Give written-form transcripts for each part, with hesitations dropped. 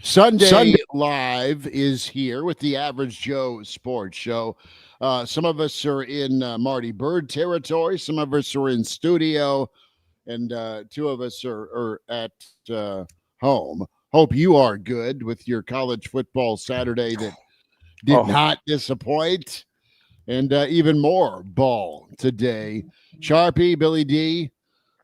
Sunday Live is here with the Average Joe Sports Show. Some of us are in Marty Bird territory. Some of us are in studio, and two of us are at home. Hope you are good with your college football Saturday that did not disappoint, and even more ball today. Sharpie, Billy D,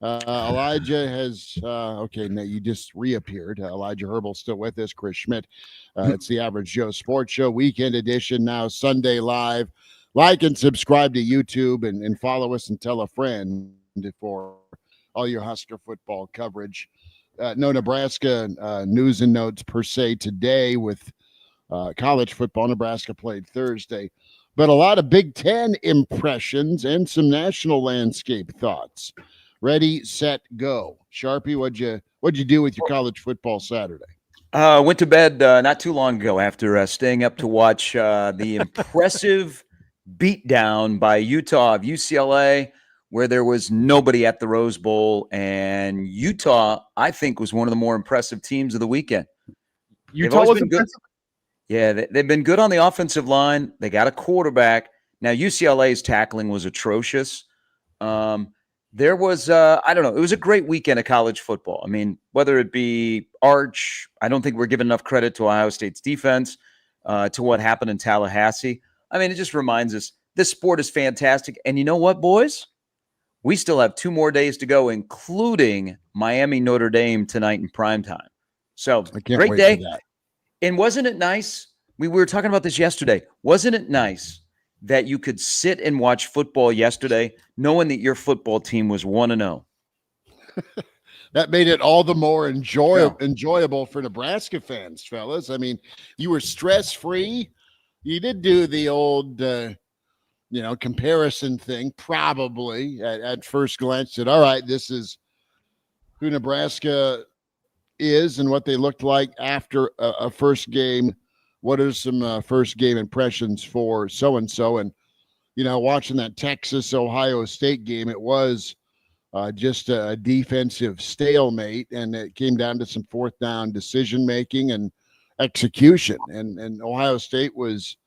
Elijah has okay. Now you just reappeared. Elijah Herbel still with us. Chris Schmidt. It's the Average Joe Sports Show weekend edition now. Sunday Live. Like and subscribe to YouTube and follow us and tell a friend for all your Husker football coverage. No Nebraska news and notes per se today with college football. Nebraska played Thursday, but a lot of Big Ten impressions and some national landscape thoughts. Ready, set, go. Sharpie, what'd you do with your college football Saturday? Went to bed not too long ago after staying up to watch the impressive beatdown by Utah of UCLA, where there was nobody at the Rose Bowl. And Utah, I think, was one of the more impressive teams of the weekend. Utah was impressive. Yeah, they've been good on the offensive line. They got a quarterback. Now, UCLA's tackling was atrocious. There was, I don't know, it was a great weekend of college football. I mean, whether it be Arch, I don't think we're giving enough credit to Ohio State's defense, to what happened in Tallahassee. I mean, it just reminds us this sport is fantastic. And you know what, boys? We still have 2 more days to go, including Miami Notre Dame tonight in primetime. So, great day. And wasn't it nice? We were talking about this yesterday. Wasn't it nice that you could sit and watch football yesterday knowing that your football team was 1-0? That made it all the more enjoyable for Nebraska fans, fellas. I mean, you were stress-free. You did do the old, comparison thing, probably at first glance. Said, all right, this is who Nebraska is and what they looked like after a first game. What are some first game impressions for so-and-so? And, watching that Texas-Ohio State game, it was just a defensive stalemate, and it came down to some fourth down decision-making and execution. And Ohio State was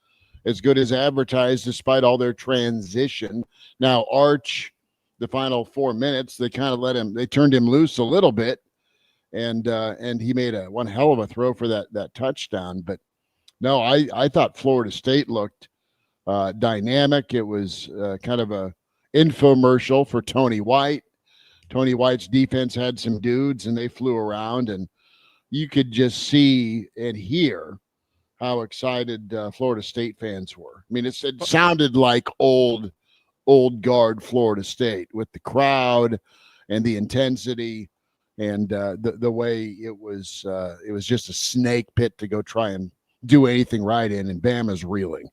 as good as advertised despite all their transition. Now, Arch, the final 4 minutes, they kind of they turned him loose a little bit, and he made one hell of a throw for that touchdown. But no, I thought Florida State looked dynamic. It was kind of a infomercial for Tony White. Tony White's defense had some dudes, and they flew around, and you could just see and hear how excited Florida State fans were. I mean, it sounded like old guard Florida State with the crowd and the intensity and the way it was just a snake pit to go try and do anything right in, and Bama's reeling.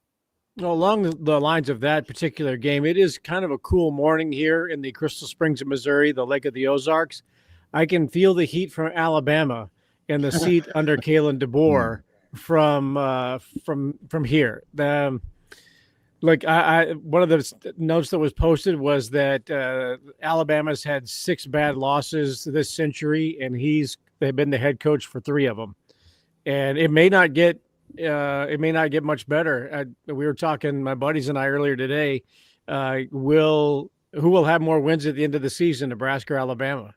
Well, along the lines of that particular game, it is kind of a cool morning here in the Crystal Springs of Missouri, the Lake of the Ozarks. I can feel the heat from Alabama in the seat under Kalen DeBoer from here. One of the notes that was posted was that Alabama's had 6 bad losses this century, and they've been the head coach for 3 of them, and it may not get much better. We were talking, my buddies and I, earlier today. Who will have more wins at the end of the season, Nebraska or Alabama?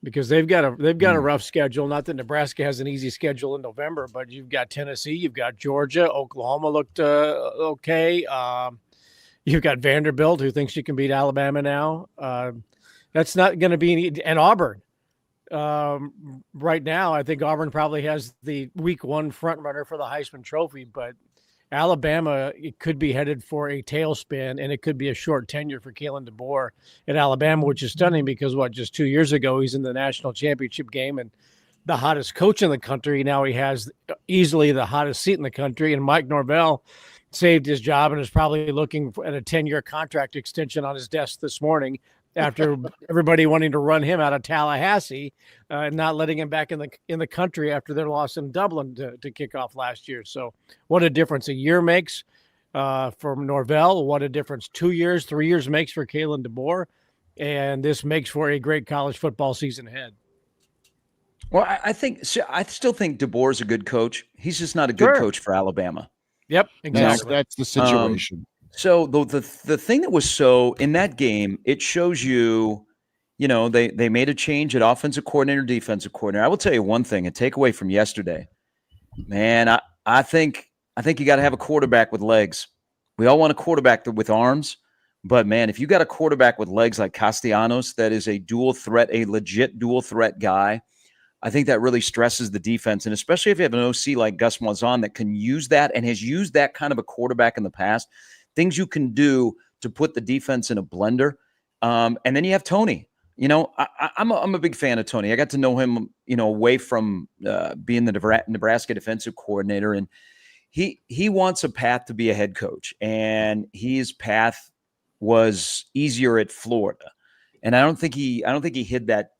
Because they've got a rough schedule. Not that Nebraska has an easy schedule in November, but you've got Tennessee, you've got Georgia, Oklahoma looked okay. You've got Vanderbilt, who thinks you can beat Alabama now. That's not going to be and Auburn. Right now, I think Auburn probably has the week 1 front runner for the Heisman Trophy, but Alabama, it could be headed for a tailspin, and it could be a short tenure for Kalen DeBoer at Alabama, which is stunning because just 2 years ago, he's in the national championship game and the hottest coach in the country. Now he has easily the hottest seat in the country, and Mike Norvell saved his job and is probably looking at a 10-year contract extension on his desk this morning after everybody wanting to run him out of Tallahassee and not letting him back in the country after their loss in Dublin to kick off last year. So what a difference a year makes for Norvell. What a difference 2 years, 3 years makes for Kalen DeBoer. And this makes for a great college football season ahead. Well, I still think DeBoer is a good coach. He's just not a good coach for Alabama. Yep, exactly. That's the situation. So the thing that was so in that game, it shows you, they made a change at offensive coordinator, defensive coordinator. I will tell you one thing, a takeaway from yesterday, man. I think you got to have a quarterback with legs. We all want a quarterback with arms, but man, if you got a quarterback with legs like Castellanos, that is a legit dual threat guy. I think that really stresses the defense, and especially if you have an OC like Gus Malzahn that can use that and has used that kind of a quarterback in the past, things you can do to put the defense in a blender. And then you have Tony. I'm a big fan of Tony. I got to know him, away from being the Nebraska defensive coordinator, and he wants a path to be a head coach, and his path was easier at Florida, and I don't think he hid that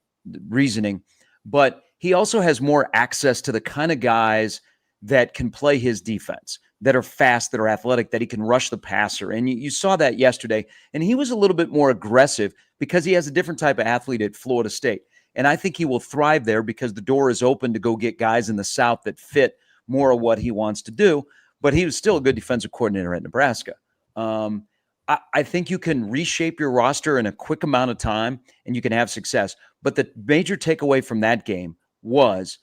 reasoning, but he also has more access to the kind of guys that can play his defense, that are fast, that are athletic, that he can rush the passer. And you saw that yesterday. And he was a little bit more aggressive because he has a different type of athlete at Florida State. And I think he will thrive there because the door is open to go get guys in the South that fit more of what he wants to do. But he was still a good defensive coordinator at Nebraska. I think you can reshape your roster in a quick amount of time and you can have success. But the major takeaway from that game was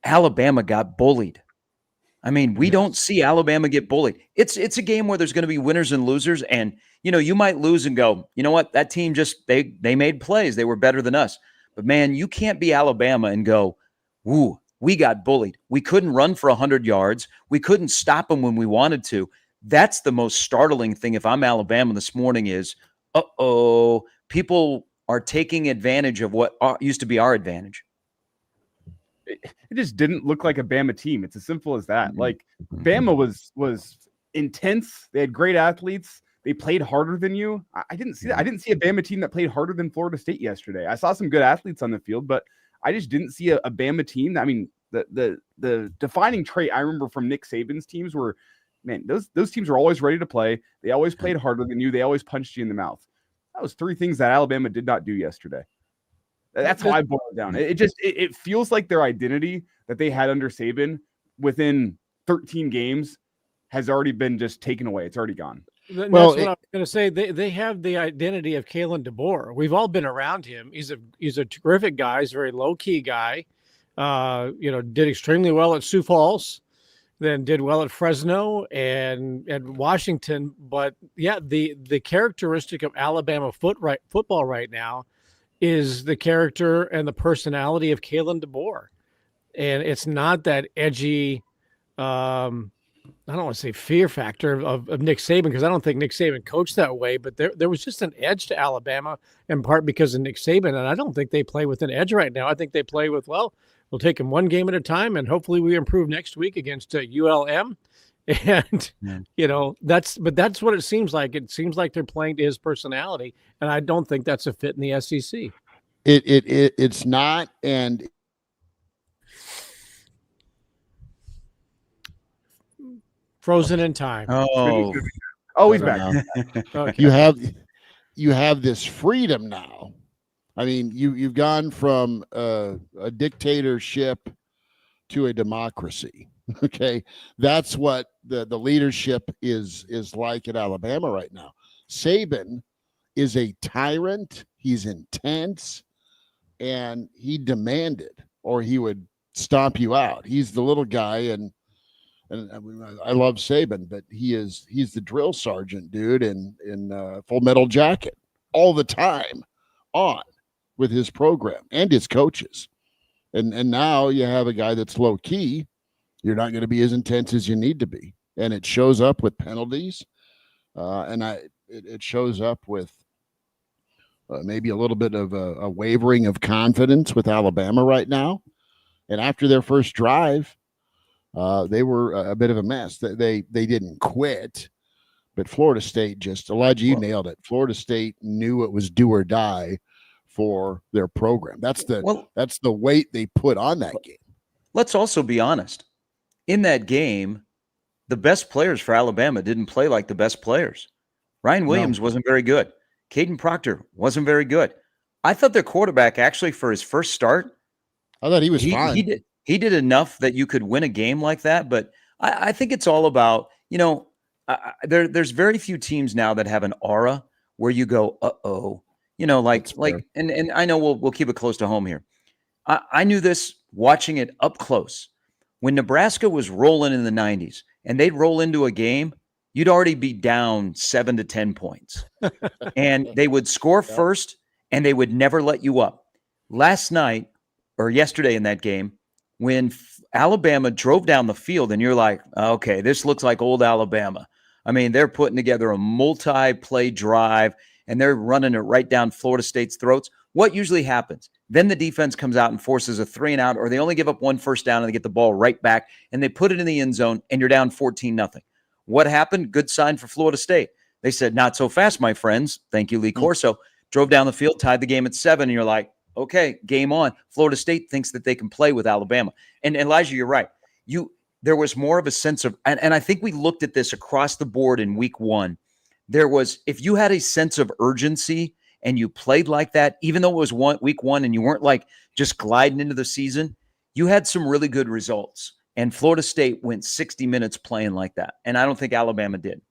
Alabama got bullied. I mean, we don't see Alabama get bullied. It's a game where there's going to be winners and losers. And, you might lose and go, you know what? That team they made plays. They were better than us. But, man, you can't be Alabama and go, woo, we got bullied. We couldn't run for 100 yards. We couldn't stop them when we wanted to. That's the most startling thing if I'm Alabama this morning is, people are taking advantage of what used to be our advantage. It just didn't look like a Bama team. It's as simple as that. Like Bama was intense. They had great athletes. They played harder than you. I didn't see that. I didn't see a Bama team that played harder than Florida State yesterday. I saw some good athletes on the field, but I just didn't see a Bama team. I mean, the defining trait I remember from Nick Saban's teams were, man, those teams were always ready to play. They always played harder than you. They always punched you in the mouth. That was three things that Alabama did not do yesterday. That's how I boil it down. It feels like their identity that they had under Saban within 13 games has already been just taken away. It's already gone. That's what I was going to say. They have the identity of Kalen DeBoer. We've all been around him. He's a terrific guy. He's a very low key guy. Did extremely well at Sioux Falls, then did well at Fresno and at Washington. But yeah, the characteristic of Alabama football right now is the character and the personality of Kalen DeBoer. And it's not that edgy, I don't want to say fear factor of Nick Saban, because I don't think Nick Saban coached that way, but there was just an edge to Alabama in part because of Nick Saban. And I don't think they play with an edge right now. I think they play with, we'll take them one game at a time and hopefully we improve next week against ULM. And, that's what it seems like. It seems like they're playing to his personality. And I don't think that's a fit in the SEC. It's not. And frozen in time. Oh, he's back. Okay. You have this freedom now. I mean, you've gone from a dictatorship to a democracy. Okay, that's what the leadership is like at Alabama right now. Saban is a tyrant. He's intense, and he demanded, or he would stomp you out. He's the little guy, and I love Saban, but he's the drill sergeant dude in Full Metal Jacket all the time on with his program and his coaches. And now you have a guy that's low key. You're not going to be as intense as you need to be. And it shows up with penalties. It shows up with maybe a little bit of a wavering of confidence with Alabama right now. And after their first drive, they were a bit of a mess. They didn't quit, but Florida State Elijah, you nailed it. Florida State knew it was do or die for their program. That's the weight they put on that game. Let's also be honest. In that game, the best players for Alabama didn't play like the best players. Ryan Williams wasn't very good. Caden Proctor wasn't very good. I thought their quarterback, actually, for his first start, I thought he was fine. He did enough that you could win a game like that. But I think it's all about, there's very few teams now that have an aura where you go, uh-oh, and I know we'll keep it close to home here. I knew this watching it up close. When Nebraska was rolling in the 90s and they'd roll into a game, you'd already be down 7 to 10 points. And they would score first and they would never let you up. Last night or yesterday in that game, when Alabama drove down the field and you're like, okay, this looks like old Alabama. I mean, they're putting together a multi-play drive and they're running it right down Florida State's throats. What usually happens? Then the defense comes out and forces a 3-and-out, or they only give up 1 first down and they get the ball right back and they put it in the end zone and you're down 14-0. What happened? Good sign for Florida State. They said, not so fast, my friends. Thank you, Lee Corso. Drove down the field, tied the game at 7, and you're like, okay, game on. Florida State thinks that they can play with Alabama. And Elijah, you're right. There was more of a sense of, and I think we looked at this across the board in week 1. There was, if you had a sense of urgency and you played like that, even though it was week 1 and you weren't like just gliding into the season, you had some really good results. And Florida State went 60 minutes playing like that. And I don't think Alabama did.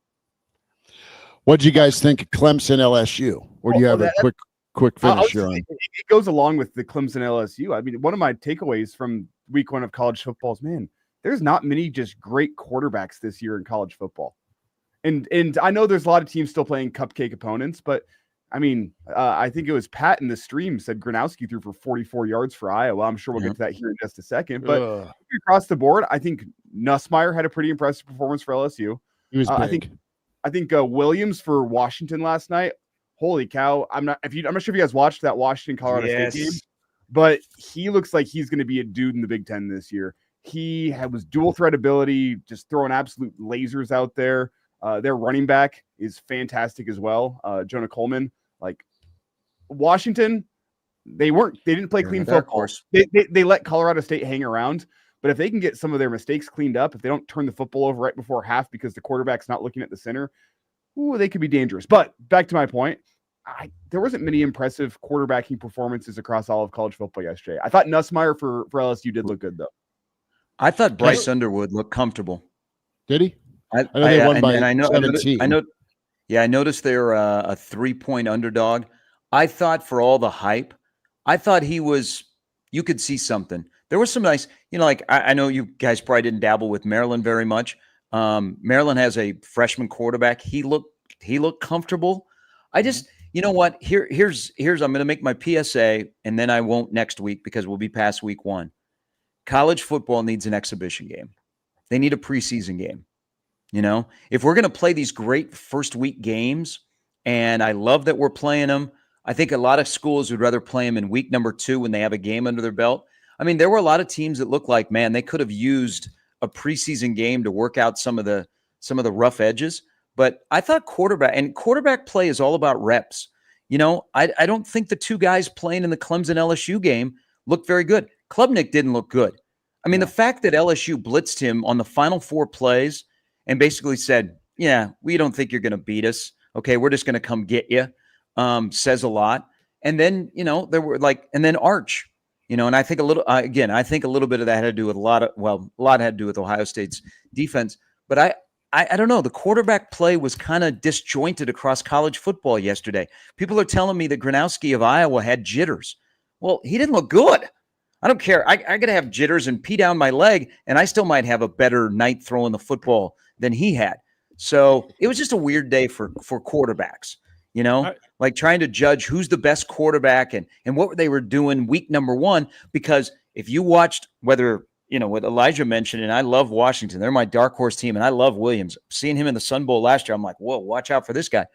What did you guys think of Clemson LSU? Or do you have a quick finish here on? It goes along with the Clemson LSU. I mean, one of my takeaways from week 1 of college football is, man, there's not many just great quarterbacks this year in college football. And I know there's a lot of teams still playing cupcake opponents, but I mean, I think it was Pat in the stream said Gronowski threw for 44 yards for Iowa. I'm sure we'll get to that here in just a second. But across the board, I think Nussmeier had a pretty impressive performance for LSU. He was big. I think Williams for Washington last night. Holy cow! I'm not sure if you guys watched that Washington Colorado State game, but he looks like he's going to be a dude in the Big Ten this year. He was dual threat ability, just throwing absolute lasers out there. Their running back is fantastic as well. Jonah Coleman. Like Washington, they didn't play clean football. They let Colorado State hang around. But if they can get some of their mistakes cleaned up, if they don't turn the football over right before half because the quarterback's not looking at the center, they could be dangerous. But back to my point, there wasn't many impressive quarterbacking performances across all of college football yesterday. I thought Nussmeier for LSU did look good, though. I thought Bryce Underwood looked comfortable. Did he? I know they won by 17. I noticed they're a 3-point underdog. I thought for all the hype, I thought you could see something. There was some nice, I know you guys probably didn't dabble with Maryland very much. Maryland has a freshman quarterback. He looked comfortable. I just, you know what? Here's I'm going to make my PSA, and then I won't next week because we'll be past week 1. College football needs an exhibition game. They need a preseason game. If we're going to play these great first week games, and I love that we're playing them, I think a lot of schools would rather play them in week number 2 when they have a game under their belt. I mean, there were a lot of teams that looked like, man, they could have used a preseason game to work out some of the rough edges. But I thought quarterback play is all about reps. I don't think the 2 guys playing in the Clemson LSU game looked very good. Klubnik didn't look good. I mean, the fact that LSU blitzed him on the final 4 plays and basically said, yeah, we don't think you're going to beat us. Okay, we're just going to come get you, says a lot. And then, there were and then Arch, and I think a little bit of that had to do with a lot had to do with Ohio State's defense. But I don't know. The quarterback play was kind of disjointed across college football yesterday. People are telling me that Gronowski of Iowa had jitters. Well, he didn't look good. I don't care. I got to have jitters and pee down my leg, and I still might have a better night throwing the football than he had. So it was just a weird day for quarterbacks, like trying to judge who's the best quarterback and what they were doing week number 1. Because if you watched what Elijah mentioned, and I love Washington, they're my dark horse team, and I love Williams. Seeing him in the Sun Bowl last year, I'm like, whoa, watch out for this guy.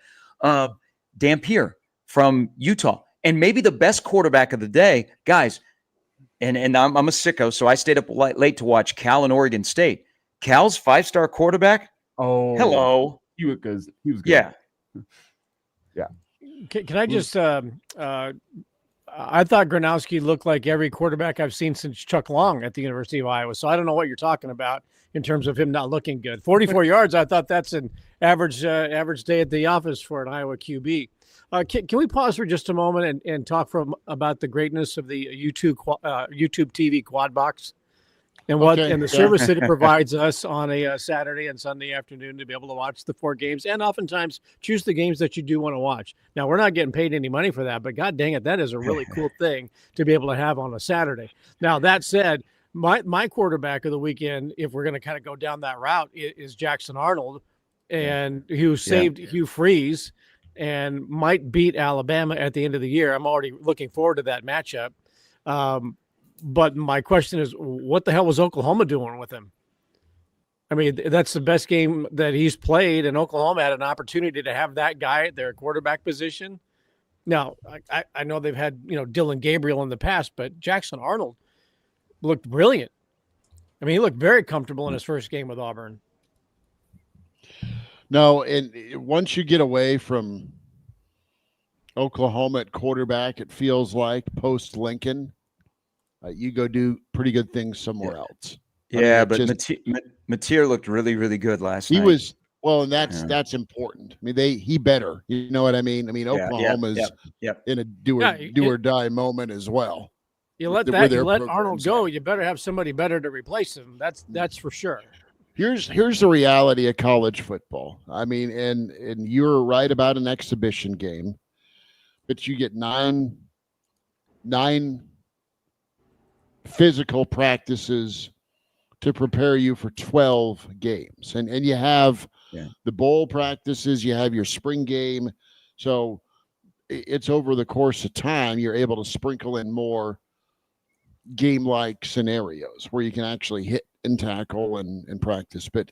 Dampier from Utah, and maybe the best quarterback of the day, guys. And I'm a sicko, so I stayed up late to watch Cal and Oregon State. Cal's 5-star quarterback. Oh, hello. He was good. Yeah. Yeah. Can I just I thought Gronowski looked like every quarterback I've seen since Chuck Long at the University of Iowa. So I don't know what you're talking about in terms of him not looking good. 44 yards. I thought that's an average day at the office for an Iowa QB. Can we pause for just a moment and talk about the greatness of the YouTube TV quad box and the service that it provides us on a Saturday and Sunday afternoon to be able to watch the 4 games and oftentimes choose the games that you do want to watch. Now, we're not getting paid any money for that, but God dang it, that is a really cool thing to be able to have on a Saturday. Now, that said, my quarterback of the weekend, if we're going to kind of go down that route, is Jackson Arnold, and who saved Hugh Freeze and might beat Alabama at the end of the year. I'm already looking forward to that matchup. But my question is, what the hell was Oklahoma doing with him? I mean, that's the best game that he's played, and Oklahoma had an opportunity to have that guy at their quarterback position. Now, I know they've had, Dylan Gabriel in the past, but Jackson Arnold looked brilliant. I mean, he looked very comfortable in his first game with Auburn. No, and once you get away from Oklahoma at quarterback, it feels like post-Lincoln, you go do pretty good things somewhere else. Yeah, but Mateer looked really, really good last night. He was well, and that's important. I mean, he better. You know what I mean? I mean, Oklahoma's in a do or die moment as well. You let Arnold go, you better have somebody better to replace him. That's for sure. Here's the reality of college football. I mean, and you're right about an exhibition game, but you get nine physical practices to prepare you for 12 games. And you have the bowl practices, you have your spring game. So it's over the course of time, you're able to sprinkle in more game-like scenarios where you can actually hit and tackle and practice. But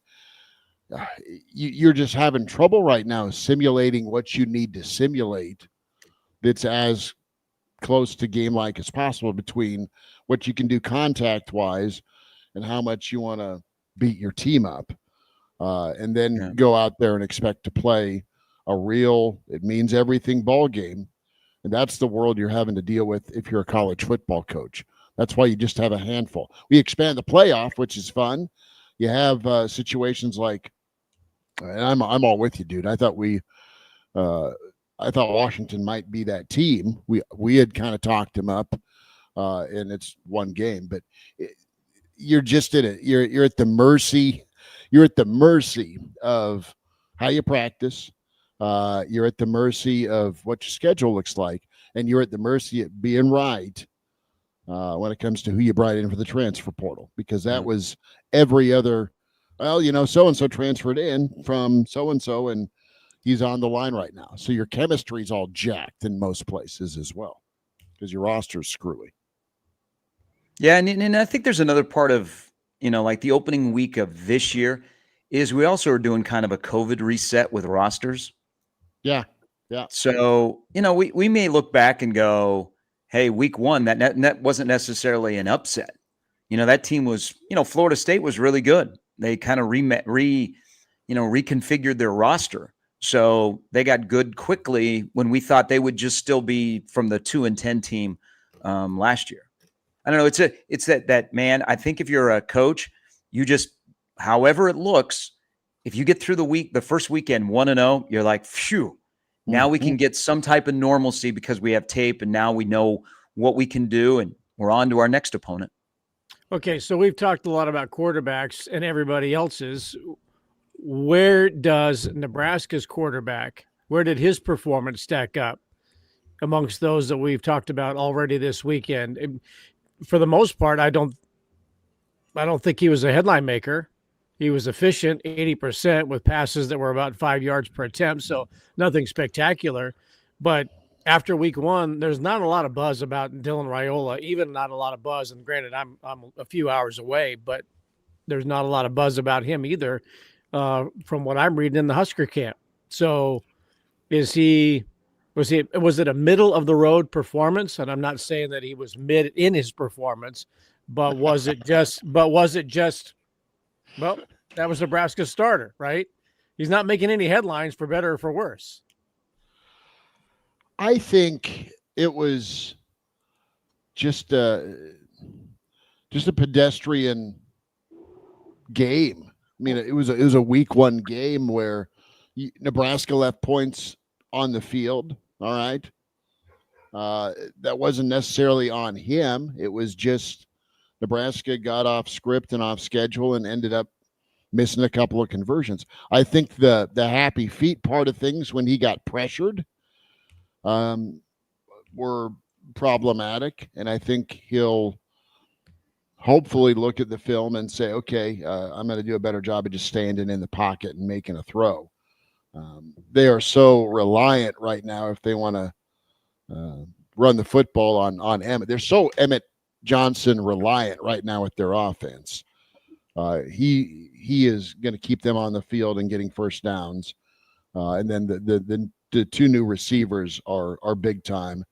you're just having trouble right now simulating what you need to simulate that's as close to game-like as possible between what you can do contact-wise and how much you want to beat your team up, and then go out there and expect to play a real, it means everything ball game. And that's the world you're having to deal with if you're a college football coach. That's why you just have a handful. We expand the playoff, which is fun. You have situations like, and I'm all with you, dude. I thought Washington might be that team. We had kind of talked him up, and it's one game, but you're just in it. You're at the mercy. You're at the mercy of how you practice. You're at the mercy of what your schedule looks like, and you're at the mercy of being right when it comes to who you brought in for the transfer portal, because that was every other. Well, so-and-so transferred in from so-and-so, and he's on the line right now. So your chemistry is all jacked in most places as well because your roster's screwy. Yeah, and I think there's another part of, like the opening week of this year is we also are doing kind of a COVID reset with rosters. Yeah. So, we may look back and go, hey, week one, that wasn't necessarily an upset. That team was, Florida State was really good. They kind of reconfigured their roster. So they got good quickly when we thought they would just still be from the 2-10 team last year. I don't know. It's that man. I think if you're a coach, you just, however it looks, if you get through the first weekend 1-0, you're like, phew, now we can get some type of normalcy because we have tape and now we know what we can do and we're on to our next opponent. Okay, so we've talked a lot about quarterbacks and everybody else's. Where does Nebraska's quarterback, where did his performance stack up amongst those that we've talked about already this weekend? And for the most part, I don't think he was a headline maker. He was efficient, 80% with passes that were about 5 yards per attempt, so nothing spectacular. But after week one, there's not a lot of buzz about Dylan Raiola, even not a lot of buzz. And granted, I'm a few hours away, but there's not a lot of buzz about him either. From what I'm reading in the Husker camp. So was it a middle of the road performance? And I'm not saying that he was mid in his performance, but was it just, well, that was Nebraska's starter, right? He's not making any headlines for better or for worse. I think it was just a pedestrian game. I mean, it was a week one game where Nebraska left points on the field. All right. That wasn't necessarily on him. It was just Nebraska got off script and off schedule and ended up missing a couple of conversions. I think the happy feet part of things when he got pressured were problematic, and I think he'll hopefully look at the film and say, okay, I'm going to do a better job of just standing in the pocket and making a throw. They are so reliant right now if they want to run the football on Emmett. They're so Emmett Johnson reliant right now with their offense. He is going to keep them on the field and getting first downs. And then the two new receivers are big time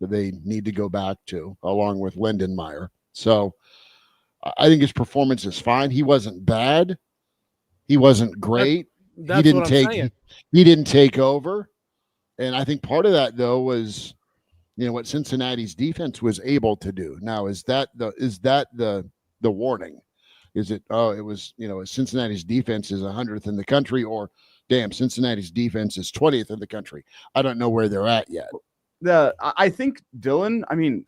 that they need to go back to, along with Lindenmeyer. So I think his performance is fine. He wasn't bad. He wasn't great. That's what I'm saying. He didn't take over. And I think part of that, though, was what Cincinnati's defense was able to do. Now, is that the warning? Is it, it was, Cincinnati's defense is 100th in the country, or damn, Cincinnati's defense is 20th in the country. I don't know where they're at yet. I think Dylan,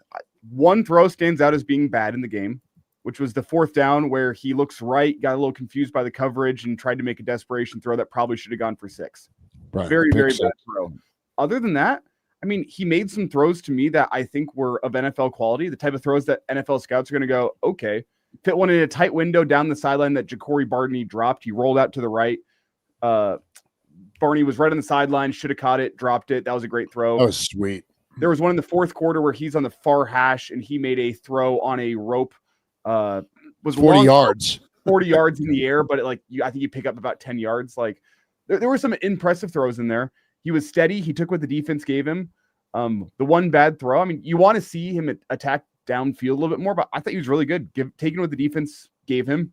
one throw stands out as being bad in the game, which was the fourth down where he looks right, got a little confused by the coverage and tried to make a desperation throw that probably should have gone for 6. Right. Very, very bad throw. Other than that, he made some throws to me that I think were of NFL quality, the type of throws that NFL scouts are going to go, okay, fit one in a tight window down the sideline that Ja'Cory Barney dropped. He rolled out to the right. Barney was right on the sideline, should have caught it, dropped it. That was a great throw. That was sweet. There was one in the fourth quarter where he's on the far hash and he made a throw on a rope. Was 40 yards. 40 yards in the air, but I think you pick up about 10 yards. Like there were some impressive throws in there. He was steady. He took what the defense gave him. The one bad throw, you want to see him attack downfield a little bit more, but I thought he was really good. Taking what the defense gave him.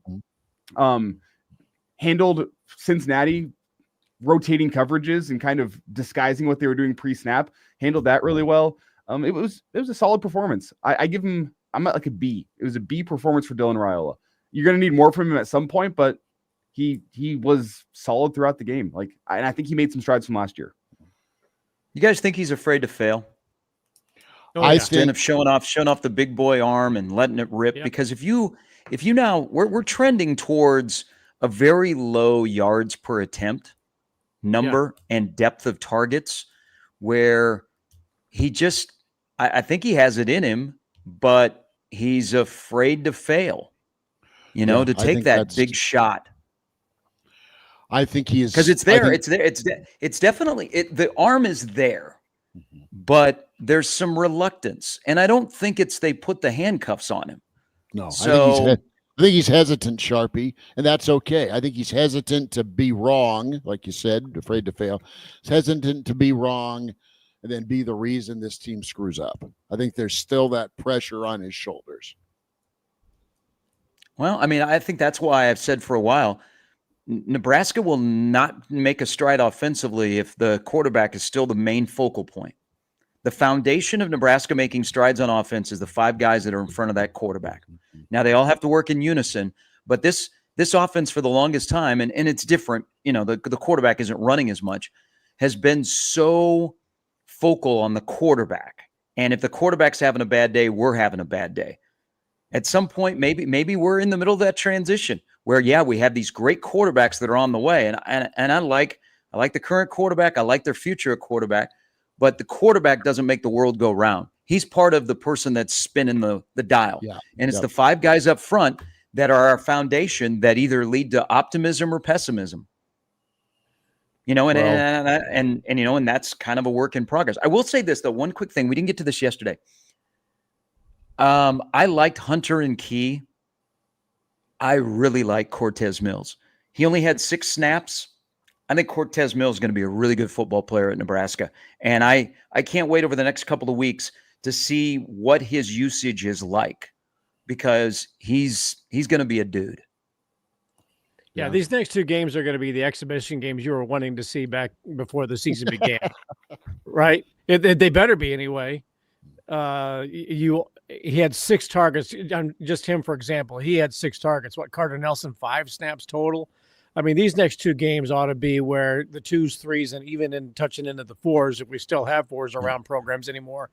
Handled Cincinnati rotating coverages and kind of disguising what they were doing pre-snap. Handled that really well. It was a solid performance. I give him, I'm at like a B. It was a B performance for Dylan Raiola. You're going to need more from him at some point, but he was solid throughout the game. And I think he made some strides from last year. You guys think he's afraid to fail? Instead of showing off the big boy arm and letting it rip. Yep. Because if you now we're trending towards a very low yards per attempt number and depth of targets, where he just I think he has it in him, but he's afraid to fail. To take that big shot. I think he is, because it's there. It's definitely the arm is there, but there's some reluctance, and I don't think they put the handcuffs on him. No, so I think he's hesitant, Sharpie, and that's okay. I think he's hesitant to be wrong, like you said, afraid to fail. He's hesitant to be wrong, and then be the reason this team screws up. I think there's still that pressure on his shoulders. Well, I think that's why I've said for a while, Nebraska will not make a stride offensively if the quarterback is still the main focal point. The foundation of Nebraska making strides on offense is the 5 guys that are in front of that quarterback. Now, they all have to work in unison, but this offense for the longest time, and it's different, the quarterback isn't running as much, has been so focal on the quarterback. And if the quarterback's having a bad day, we're having a bad day. At some point, maybe we're in the middle of that transition where, we have these great quarterbacks that are on the way. And I like the current quarterback. I like their future quarterback. But the quarterback doesn't make the world go round. He's part of the person that's spinning the dial. Yeah. And it's the 5 guys up front that are our foundation that either lead to optimism or pessimism. And that's kind of a work in progress. I will say this, though, one quick thing. We didn't get to this yesterday. I liked Hunter and Key. I really like Cortez Mills. He only had 6 snaps. I think Cortez Mills is going to be a really good football player at Nebraska. And I can't wait over the next couple of weeks to see what his usage is like, because he's going to be a dude. Yeah, these next 2 games are going to be the exhibition games you were wanting to see back before the season began, right? They better be anyway. He had 6 targets. Just him, for example, he had 6 targets. Carter Nelson 5 snaps total. I mean, these next two games ought to be where the 2s, 3s, and even in touching into the 4s, if we still have 4s around programs anymore,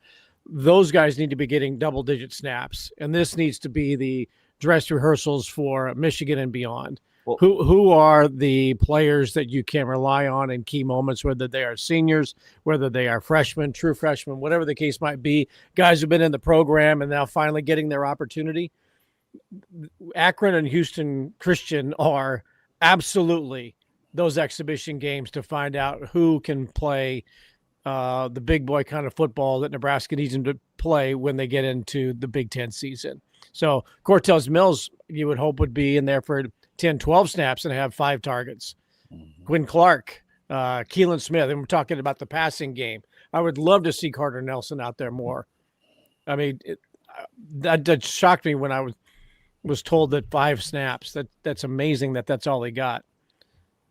those guys need to be getting double-digit snaps. And this needs to be the dress rehearsals for Michigan and beyond. Well, Who are the players that you can rely on in key moments, whether they are seniors, whether they are freshmen, true freshmen, whatever the case might be, guys who've been in the program and now finally getting their opportunity. Akron and Houston Christian are absolutely those exhibition games to find out who can play the big boy kind of football that Nebraska needs them to play when they get into the Big Ten season. So Cortez Mills, you would hope, would be in there for 10, 12 snaps and have 5 targets. Quinn Clark, Keelan Smith, and we're talking about the passing game. I would love to see Carter Nelson out there more. I mean, that shocked me when I was told that 5 snaps. That's amazing that's all he got.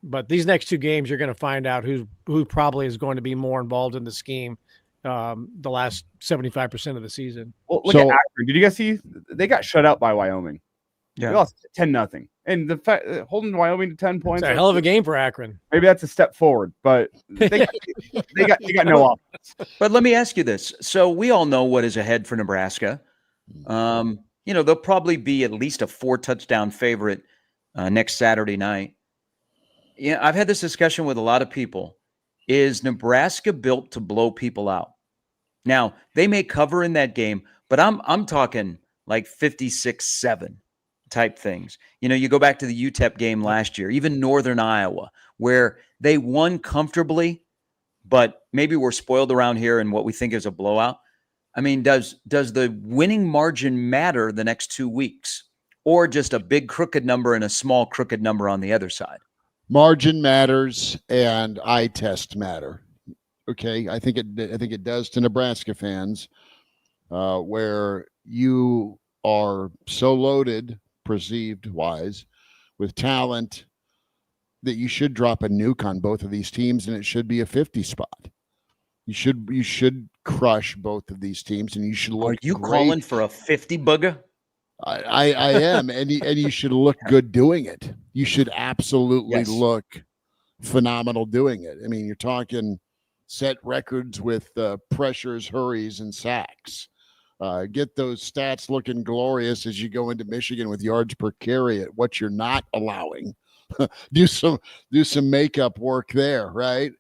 But these next 2 games, you're going to find out who probably is going to be more involved in the scheme the last 75% of the season. Well, look at Akron. Did you guys see they got shut out by Wyoming? Yeah. They lost 10-0. And the fact holding Wyoming to 10 points. It's a hell of a game for Akron. Maybe that's a step forward, but they got no offense. But let me ask you this. So we all know what is ahead for Nebraska. They'll probably be at least a 4-touchdown favorite next Saturday night. Yeah, I've had this discussion with a lot of people. Is Nebraska built to blow people out? Now, they may cover in that game, but I'm talking like 56-7 type things. You go back to the UTEP game last year, even Northern Iowa, where they won comfortably, but maybe we're spoiled around here in what we think is a blowout. I mean, does the winning margin matter the next 2 weeks, or just a big crooked number and a small crooked number on the other side? Margin matters and eye test matter. Okay, I think it does to Nebraska fans, where you are so loaded, perceived wise, with talent that you should drop a nuke on both of these teams, and it should be a 50 spot. You should crush both of these teams, and you should look. Are you great. calling for a 50 bugger? I am, and you should look good doing it. You should absolutely look phenomenal doing it. I mean, you're talking set records with pressures, hurries, and sacks. Get those stats looking glorious as you go into Michigan with yards per carry at what you're not allowing. do some makeup work there, right?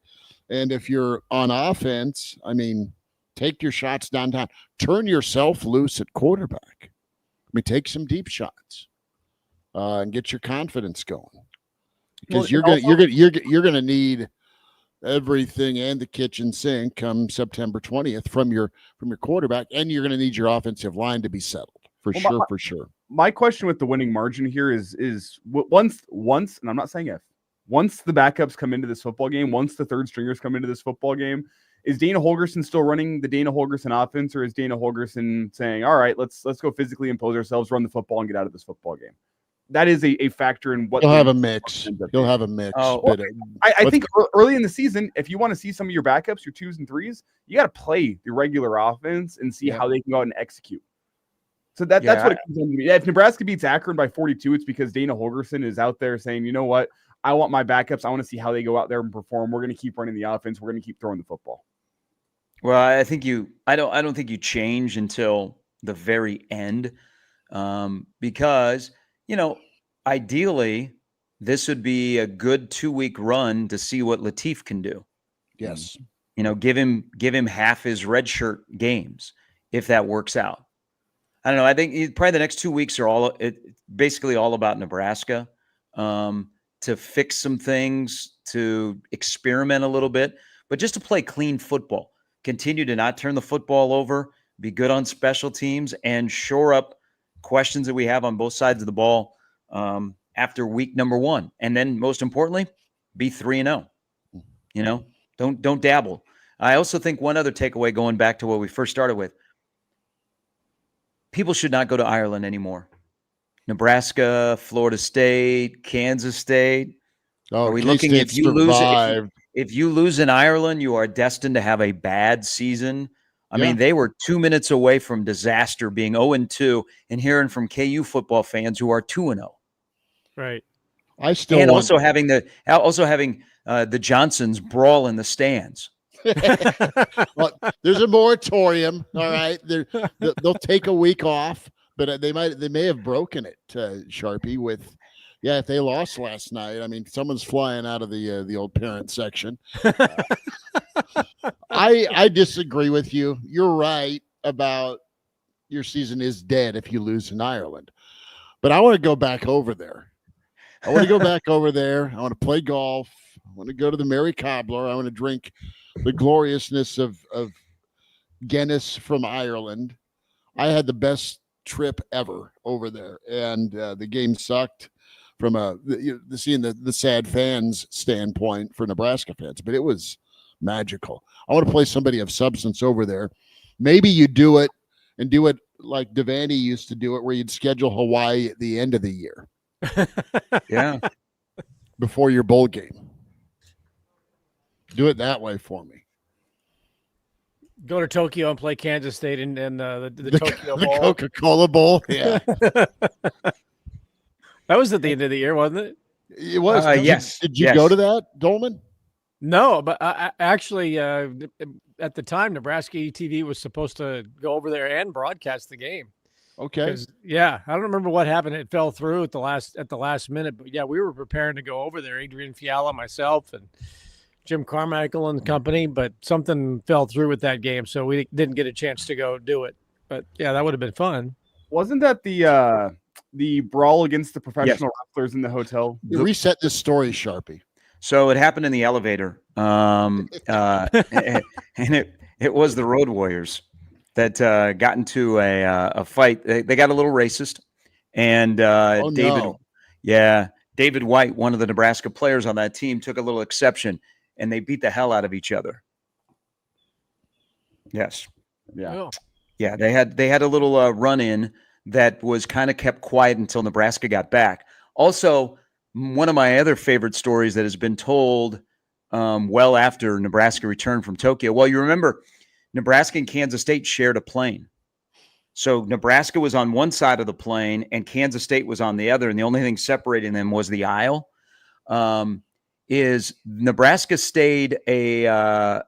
And if you're on offense, I mean, take your shots downtown. Turn yourself loose at quarterback. I mean, take some deep shots and get your confidence going, because you're gonna need everything and the kitchen sink come September 20th from your quarterback, and you're gonna need your offensive line to be settled for sure. My question with the winning margin here is once, and I'm not saying if, once the backups come into this football game, once the third stringers come into this football game, is Dana Holgorsen still running the Dana Holgorsen offense, or is Dana Holgorsen saying, all right, let's go physically impose ourselves, run the football, and get out of this football game? That is a factor in what he'll have a mix. He'll have a mix. I think early in the season, if you want to see some of your backups, your 2s and 3s, you got to play the regular offense and see how they can go out and execute. So that's what it comes down to me. If Nebraska beats Akron by 42, it's because Dana Holgorsen is out there saying, you know what, I want my backups. I want to see how they go out there and perform. We're going to keep running the offense. We're going to keep throwing the football. Well, I don't think you change until the very end, because ideally this would be a good 2-week run to see what Latif can do. Yes, give him half his redshirt games if that works out. I don't know. I think probably the next 2 weeks are basically all about Nebraska, to fix some things, to experiment a little bit, but just to play clean football. Continue to not turn the football over, be good on special teams, and shore up questions that we have on both sides of the ball after week number 1. And then most importantly, be 3-0. Don't dabble. I also think one other takeaway, going back to what we first started with, people should not go to Ireland anymore. Nebraska, Florida State, Kansas State. Are we looking, if you lose in Ireland, you are destined to have a bad season. I mean, they were 2 minutes away from disaster, being 0-2, and hearing from KU football fans who are 2-0. Right. I still and want also having the Johnsons brawl in the stands. well, there's a moratorium. All right, they'll take a week off, but they may have broken it, Sharpie. With if they lost last night, I mean, someone's flying out of the old parent section. I disagree with you. You're right about your season is dead if you lose in Ireland, but I want to go back over there. I want to go back over there. I want to play golf. I want to go to the Mary Cobbler. I want to drink the gloriousness of Guinness from Ireland. I had the best trip ever over there, and the game sucked from seeing the sad fans standpoint for Nebraska fans, but it was magical. I want to play somebody of substance over there. Maybe you do it like Devaney used to do it, where you'd schedule Hawaii at the end of the year. Yeah. Before your bowl game. Do it that way for me. Go to Tokyo and play Kansas State and the Tokyo Bowl. The Coca-Cola Bowl. Yeah. That was at the end of the year, wasn't it? It was. Yes. Did you go to that, Doleman? No, but I actually, at the time, Nebraska ETV was supposed to go over there and broadcast the game. Okay. I don't remember what happened. It fell through at the last minute. But yeah, we were preparing to go over there. Adrian Fiala, myself, and Jim Carmichael and company. But something fell through with that game, so we didn't get a chance to go do it. But yeah, that would have been fun. Wasn't that the brawl against the professional wrestlers in the hotel? Reset this story, Sharpie. So it happened in the elevator, and it was the Road Warriors that got into a fight. They got a little racist, and David White, one of the Nebraska players on that team, took a little exception, and they beat the hell out of each other. Yes. Yeah. Oh. Yeah, they had a little run-in that was kind of kept quiet until Nebraska got back. Also, one of my other favorite stories that has been told well after Nebraska returned from Tokyo. Well, you remember Nebraska and Kansas State shared a plane. So Nebraska was on one side of the plane and Kansas State was on the other, and the only thing separating them was the aisle. Is Nebraska stayed I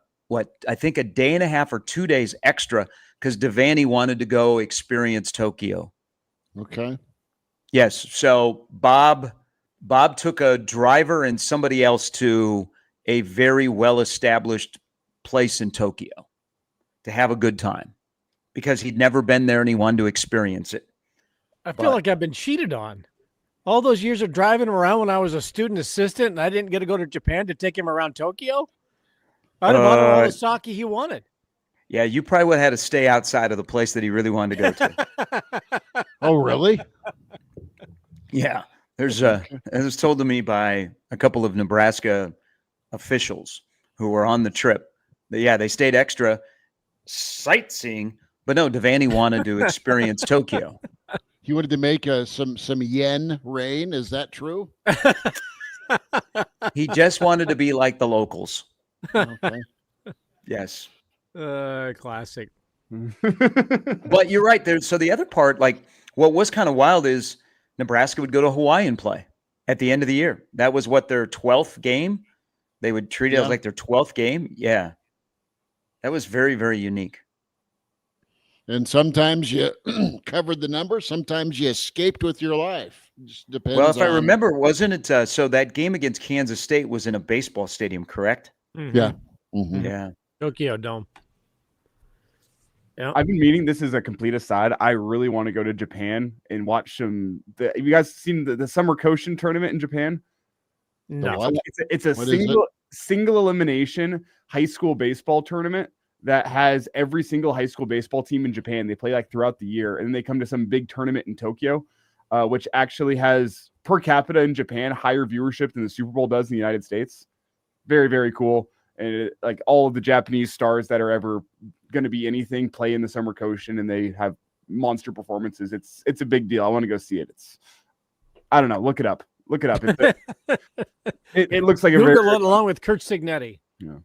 think a day and a half or 2 days extra because Devaney wanted to go experience Tokyo. Okay. Yes. So Bob took a driver and somebody else to a very well-established place in Tokyo to have a good time because he'd never been there and he wanted to experience it. I feel like I've been cheated on. All those years of driving around when I was a student assistant and I didn't get to go to Japan to take him around Tokyo. I'd have bought him all the sake he wanted. Yeah, you probably would have had to stay outside of the place that he really wanted to go to. Oh, really? Yeah. It was told to me by a couple of Nebraska officials who were on the trip. They stayed extra sightseeing, but no, Devaney wanted to experience Tokyo. He wanted to make some yen rain. Is that true? He just wanted to be like the locals. Okay. Yes. Classic. But you're right. So the other part, like what was kind of wild is Nebraska would go to Hawaii and play at the end of the year. That was their 12th game. They would treat it as like their 12th game. Yeah. That was very, very unique. And sometimes you covered the number. Sometimes you escaped with your life. Just depends. Well, if I remember, wasn't it? So that game against Kansas State was in a baseball stadium, correct? Mm-hmm. Yeah. Mm-hmm. Yeah. Tokyo Dome. Yeah. I've been meaning, this is a complete aside, I really want to go to Japan and watch some. Have you guys seen the Summer Koshin tournament in Japan? No. What? It's a single elimination high school baseball tournament that has every single high school baseball team in Japan. They play like throughout the year, and then they come to some big tournament in Tokyo, which actually has per capita in Japan higher viewership than the Super Bowl does in the United States. Very, very cool. And like all of the Japanese stars that are ever going to be anything play in the Summer Koshin, and they have monster performances. It's a big deal. I want to go see it. I don't know. Look it up. It looks like along with Kurt Signetti. Yeah.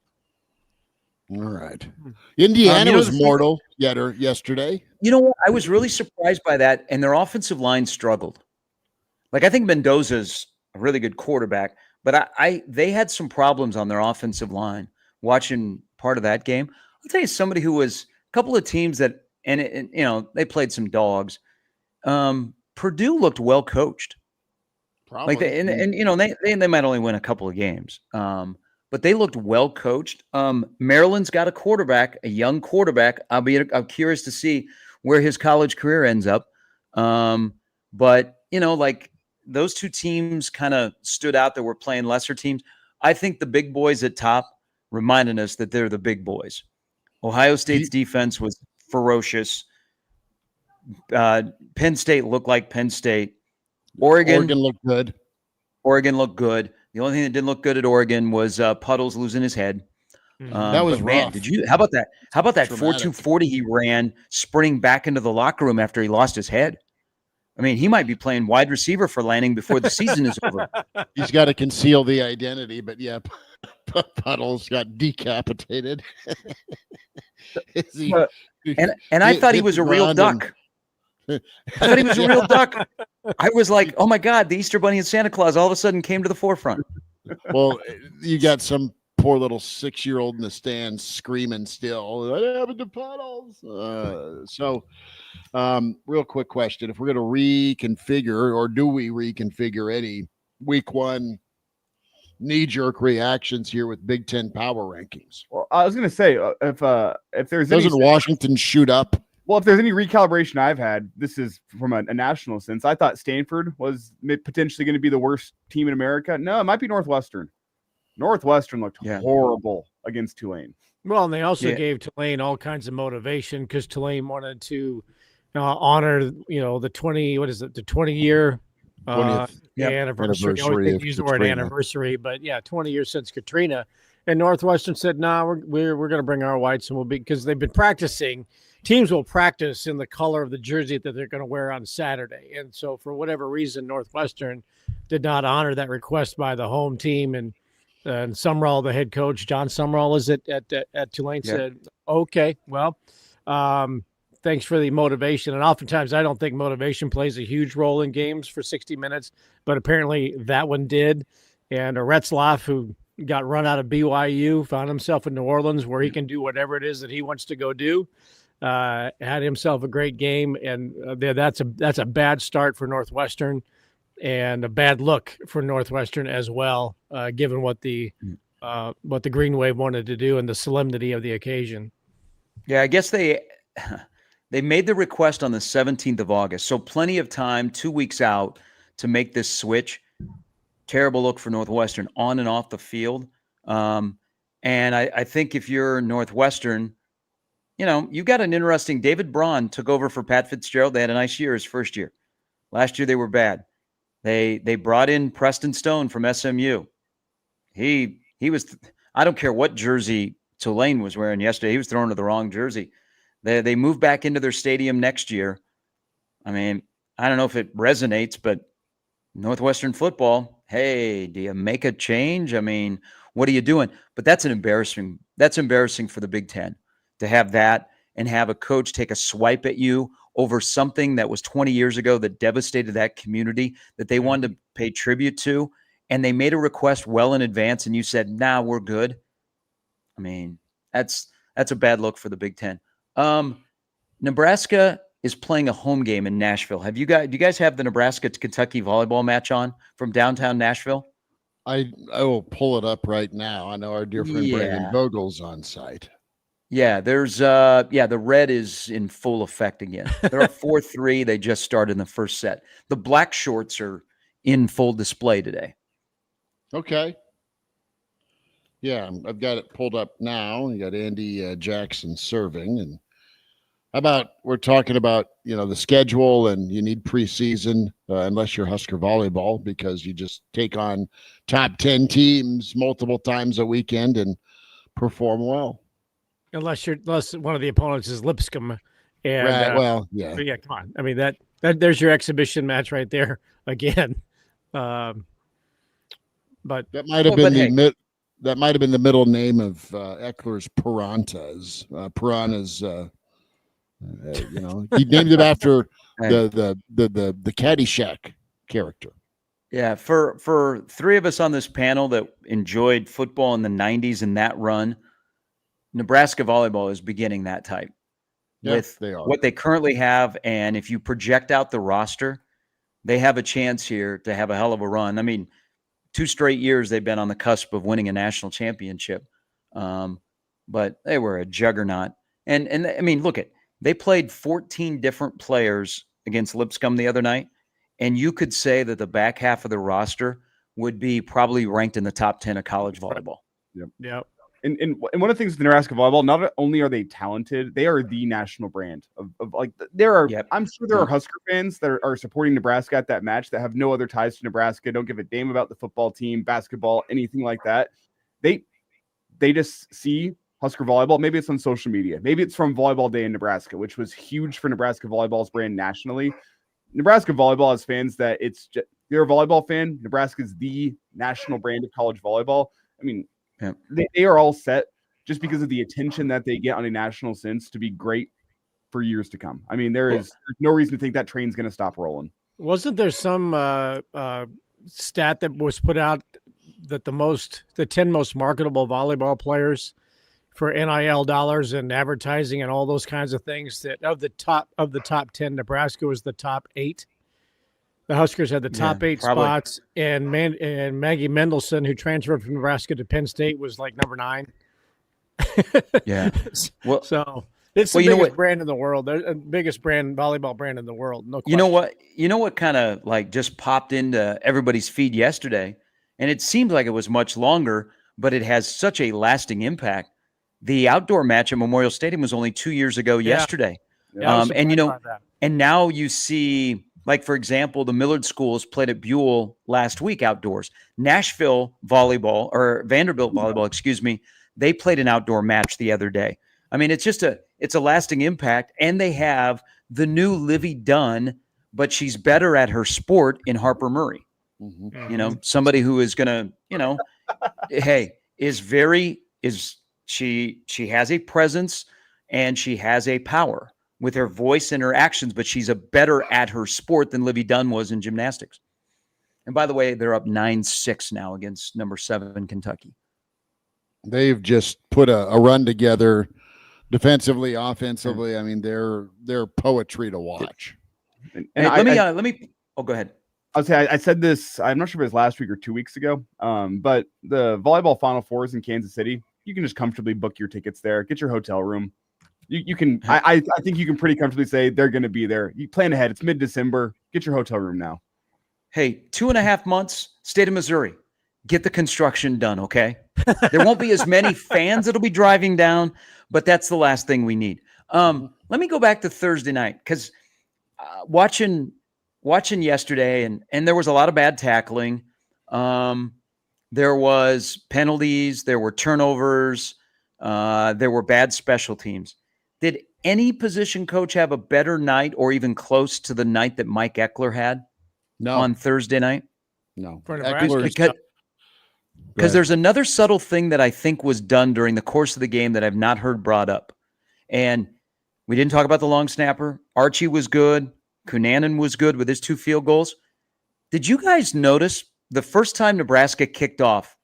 All right. Indiana was mortal yesterday. You know what? I was really surprised by that, and their offensive line struggled. Like, I think Mendoza's a really good quarterback. But they had some problems on their offensive line. Watching part of that game, I'll tell you somebody who was a couple of teams that, and they played some dogs. Purdue looked well coached. Probably. Like they might only win a couple of games, but they looked well coached. Maryland's got a young quarterback. I'm curious to see where his college career ends up. But like those two teams kind of stood out that were playing lesser teams. I think the big boys at top reminding us that they're the big boys. Ohio State's defense was ferocious. Penn State looked like Penn State. Oregon looked good. Oregon looked good. The only thing that didn't look good at Oregon was Puddles losing his head. That was rough. Man, how about that? How about that 4.240 he ran, sprinting back into the locker room after he lost his head? I mean, he might be playing wide receiver for Lanning before the season is over. He's got to conceal the identity, but yeah, Puddles got decapitated. And I thought he was a real duck. I thought he was a real duck. I was like, oh my God, the Easter Bunny and Santa Claus all of a sudden came to the forefront. Well, you got some poor little 6-year-old in the stands screaming still. What happened to Puddles? Real quick question. If we're going to reconfigure, or do we reconfigure any week one knee-jerk reactions here with Big Ten power rankings? Well, I was going to say, if there's Doesn't Washington shoot up? Well, if there's any recalibration I've had, this is from a national sense. I thought Stanford was potentially going to be the worst team in America. No, it might be Northwestern. Northwestern looked horrible against Tulane. Well, and they also gave Tulane all kinds of motivation because Tulane wanted to honor, the 20-year 20th anniversary. I always think use the word anniversary, but 20 years since Katrina. And Northwestern said, we're going to bring our whites, and because they've been practicing. Teams will practice in the color of the jersey that they're going to wear on Saturday. And so for whatever reason, Northwestern did not honor that request by the home team. And Sumrall, the head coach, John Sumrall is at Tulane, said, okay, well, thanks for the motivation. And oftentimes I don't think motivation plays a huge role in games for 60 minutes, but apparently that one did. And Retzlaff, who got run out of BYU, found himself in New Orleans where he can do whatever it is that he wants to go do. Had himself a great game, and that's a bad start for Northwestern, and a bad look for Northwestern as well, given what the Green Wave wanted to do and the solemnity of the occasion. Yeah, I guess they made the request on the 17th of August, so plenty of time, 2 weeks out, to make this switch. Terrible look for Northwestern on and off the field, and I think if you're Northwestern, you got an interesting. David Braun took over for Pat Fitzgerald. They had a nice year his first year. Last year they were bad. They brought in Preston Stone from SMU. He was. I don't care what jersey Tulane was wearing yesterday. He was thrown to the wrong jersey. They moved back into their stadium next year. I mean, I don't know if it resonates, but Northwestern football. Hey, do you make a change? I mean, what are you doing? But that's embarrassing for the Big Ten. To have that and have a coach take a swipe at you over something that was 20 years ago that devastated that community that they wanted to pay tribute to, and they made a request well in advance, and you said, "Nah, we're good." I mean, that's a bad look for the Big Ten. Nebraska is playing a home game in Nashville. Do you guys have the Nebraska to Kentucky volleyball match on from downtown Nashville? I will pull it up right now. I know our dear friend Brandon Vogel's on site. Yeah, there's the red is in full effect again. They're up 4-3. They just started in the first set. The black shorts are in full display today. Okay. Yeah, I've got it pulled up now. You got Andy Jackson serving, and how about we're talking about the schedule, and you need preseason unless you're Husker volleyball, because you just take on top 10 teams multiple times a weekend and perform well. Unless one of the opponents is Lipscomb, and yeah, come on. I mean that there's your exhibition match right there again. But that might have been the middle name of Eckler's Piranhas. Piranhas. He named it after the Caddyshack character. Yeah, for three of us on this panel that enjoyed football in the 90s and that run, Nebraska volleyball is beginning that type with they are. what they currently have. And if you project out the roster, they have a chance here to have a hell of a run. I mean, 2 straight years they've been on the cusp of winning a national championship. But they were a juggernaut. And I mean, they played 14 different players against Lipscomb the other night. And you could say that the back half of the roster would be probably ranked in the top 10 of college volleyball. Yep. And one of the things with Nebraska volleyball, not only are they talented, they are the national brand of like there are. Yep. I'm sure there are Husker fans that are supporting Nebraska at that match that have no other ties to Nebraska, don't give a damn about the football team, basketball, anything like that. They just see Husker volleyball. Maybe it's on social media. Maybe it's from Volleyball Day in Nebraska, which was huge for Nebraska volleyball's brand nationally. Nebraska volleyball has fans that it's just, you're a volleyball fan. Nebraska is the national brand of college volleyball. I mean, they are all set just because of the attention that they get on a national sense to be great for years to come. I mean, there's no reason to think that train's going to stop rolling. Wasn't there some stat that was put out that the 10 most marketable volleyball players for NIL dollars and advertising and all those kinds of things, that of the top 10, Nebraska was the top 8. The Huskers had the top 8 spots, and Maggie Mendelson, who transferred from Nebraska to Penn State, was like number 9. Yeah. Well, so it's the biggest brand in the world. The biggest volleyball brand in the world. No question. You know what kind of like just popped into everybody's feed yesterday, and it seemed like it was much longer, but it has such a lasting impact. The outdoor match at Memorial Stadium was only 2 years ago yesterday. Yeah, and now you see, like, for example, the Millard schools played at Buell last week outdoors. Vanderbilt volleyball, they played an outdoor match the other day. I mean, it's a lasting impact, and they have the new Livy Dunn, but she's better at her sport in Harper Murray. Mm-hmm. Somebody who is going to, she has a presence and she has a power with her voice and her actions, but she's a better at her sport than Livy Dunn was in gymnastics. And by the way, they're up 9-6 now against number 7 Kentucky. They've just put a run together defensively, offensively. I mean, they're poetry to watch. Let me go ahead. I'll say I said this, I'm not sure if it was last week or 2 weeks ago, but the volleyball Final Fours in Kansas City, you can just comfortably book your tickets there, get your hotel room. You can, I think you can pretty comfortably say they're going to be there. You plan ahead. It's mid-December. Get your hotel room now. Hey, 2.5 months, state of Missouri. Get the construction done, okay? There won't be as many fans that'll be driving down, but that's the last thing we need. Let me go back to Thursday night, because watching yesterday, and there was a lot of bad tackling. There was penalties. There were turnovers. There were bad special teams. Did any position coach have a better night or even close to the night that Mike Eckler had on Thursday night? No. Because there's another subtle thing that I think was done during the course of the game that I've not heard brought up. And we didn't talk about the long snapper. Archie was good. Cunanan was good with his 2 field goals. Did you guys notice the first time Nebraska kicked off,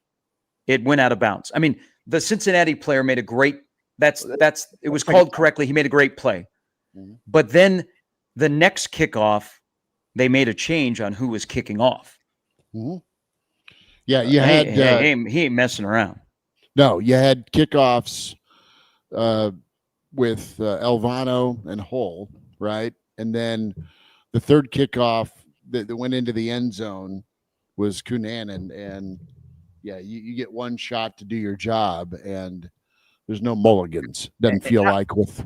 it went out of bounds? I mean, the Cincinnati player made a great, it was called correctly. He made a great play. Mm-hmm. But then the next kickoff, they made a change on who was kicking off. Mm-hmm. Yeah, you had he ain't messing around. No, you had kickoffs with Elvano and Hull, right? And then the third kickoff that went into the end zone was Cunanan, and you get one shot to do your job, and there's no mulligans. Doesn't feel like with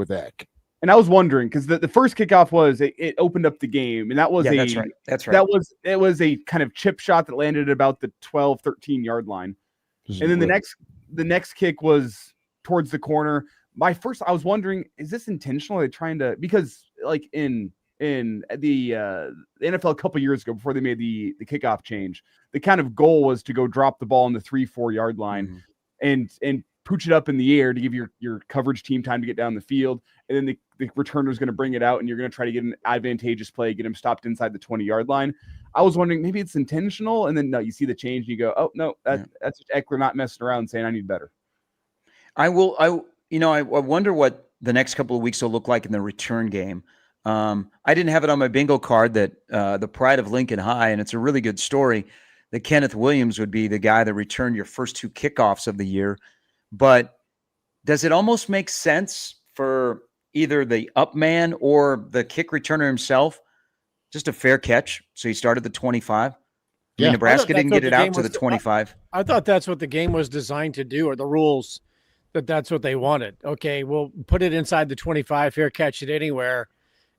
Eck. And I was wondering, because the first kickoff was it opened up the game, and that was that's right. It was a kind of chip shot that landed at about the 12, 13 yard line. And then the next kick was towards the corner. I was wondering, is this intentional? Are they trying to, because like in the NFL a couple years ago, before they made the kickoff change, the kind of goal was to go drop the ball on the 3-4 yard line and pooch it up in the air to give your coverage team time to get down the field. And then the returner is going to bring it out and you're going to try to get an advantageous play, get him stopped inside the 20-yard line. I was wondering maybe it's intentional, and then no, you see the change and you go, oh no, that's Eckler not messing around saying I need better. I wonder what the next couple of weeks will look like in the return game. I didn't have it on my bingo card that the pride of Lincoln High, and it's a really good story, that Kenneth Williams would be the guy that returned your first 2 kickoffs of the year. But does it almost make sense for either the up man or the kick returner himself, just a fair catch? So he started the 25. I mean, Nebraska didn't get it out to the 25. I thought that's what the game was designed to do, or the rules, that's what they wanted. Okay, we'll put it inside the 25, fair catch it anywhere,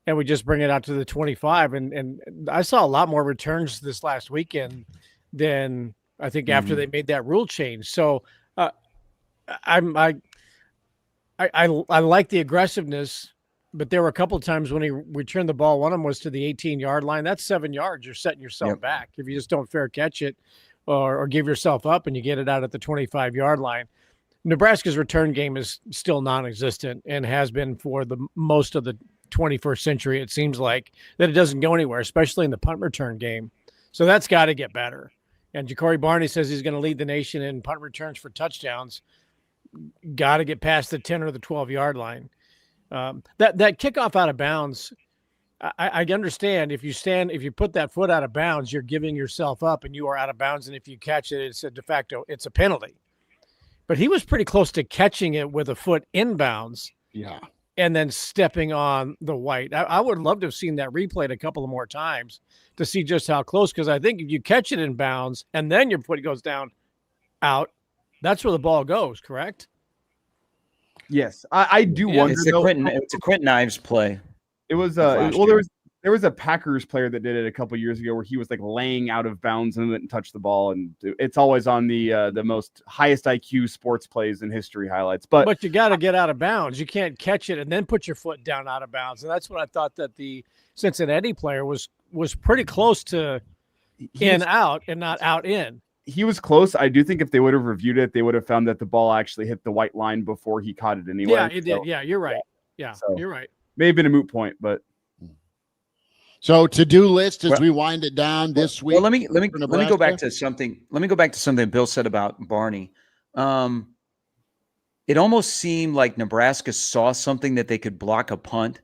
and we just bring it out to the 25. And I saw a lot more returns this last weekend than I think after they made that rule change. So I like the aggressiveness, but there were a couple of times when he returned the ball. One of them was to the 18-yard line. That's 7 yards. You're setting yourself back if you just don't fair catch it or give yourself up and you get it out at the 25-yard line. Nebraska's return game is still non-existent and has been for the most of the 21st century. It seems like that it doesn't go anywhere, especially in the punt return game. So that's got to get better. And Ja'Cory Barney says he's going to lead the nation in punt returns for touchdowns. Got to get past the 10 or the 12-yard line. That kickoff out of bounds, I understand if you put that foot out of bounds, you're giving yourself up and you are out of bounds. And if you catch it, it's a de facto, it's a penalty. But he was pretty close to catching it with a foot inbounds. Yeah. And then stepping on the white. I would love to have seen that replayed a couple of more times to see just how close, because I think if you catch it in bounds and then your foot goes down out, that's where the ball goes, correct? Yes. I do wonder. It's a Quentin Ives play. It was there was a Packers player that did it a couple years ago where he was like laying out of bounds and didn't touch the ball, and it's always on the most highest IQ sports plays in history highlights. But you got to get out of bounds. You can't catch it and then put your foot down out of bounds, and that's what I thought that the Cincinnati player was pretty close to out and not out in. He was close. I do think if they would have reviewed it, they would have found that the ball actually hit the white line before he caught it anyway. Yeah, it did. Yeah, you're right. Yeah, you're right. May have been a moot point, but. So to-do list as we wind it down this week. Well, let me go back to something. Let me go back to something Bill said about Barney. It almost seemed like Nebraska saw something that they could block a punt,